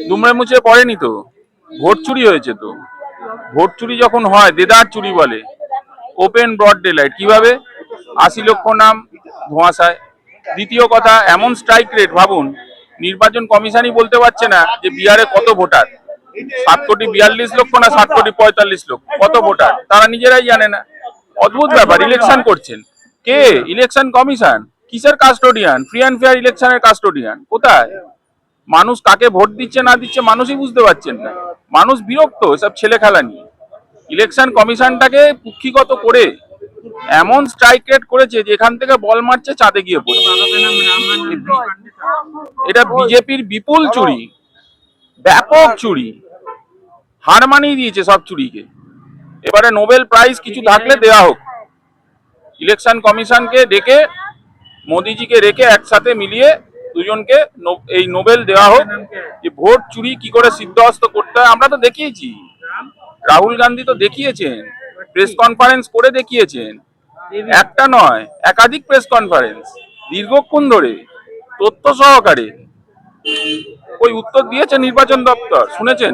দুমড়ে মুচড়ে পড়েনি তো, ভোট চুরি হয়েছে তো। ভোট চুরি যখন হয় দেদার চুরি বলে, ওপেন ব্রড ডে লাইট। কিভাবে? 80 লক্ষ নাম ধোঁয়াশায়। দ্বিতীয় কথা, এমন স্ট্রাইক রেট ভাবুন, নির্বাচন কমিশনই বলতে পারছে না যে বিহারে কত ভোটার, 7,42,00,000 না 7,45,00,000, কত ভোটার তারা নিজেরাই জানে না। অদ্ভুত ব্যাপার। ইলেকশন করছেন কে? Election commission. কিসের কাস্টোডিয়ান? ফ্রি অ্যান্ড ফেয়ার ইলেকশনের কাস্টোডিয়ান কোথায়? মানুষ কাকে ভোট দিচ্ছে না দিচ্ছে মানুষই বুঝতে পারছেন না। মানুষ বিরক্ত এসব ছেলে খেলা নিয়ে। ইলেকশন কমিশনটাকে কুক্ষিগত করে এমন স্ট্রাইক রেট করেছে যে এখান থেকে বল মারছে চাঁদে গিয়ে পড়ছে। এটা বিজেপির বিপুল চুরি, ব্যাপক চুরি, হার মানিয়ে দিয়েছে সব চুরিকে। এবারে নোবেল প্রাইজ কিছু থাকলে দেওয়া হোক, ইলেকশন কমিশনকে ডেকে মোদিজিকে রেখে একসাথে মিলিয়ে দুজনকে এই নোবেল দেওয়া হোক যে ভোট চুরি কি করে সিদ্ধহস্ত করতে হয়। আমরা তো দেখিয়েছি, রাহুল গান্ধী তো দেখিয়েছেন, প্রেস কনফারেন্স করে দেখিয়েছেন, একটা নয় একাধিক প্রেস কনফারেন্স দীর্ঘক্ষণ ধরে তথ্য সহকারে। ওই উত্তর দিয়েছে নির্বাচন দপ্তর, শুনেছেন?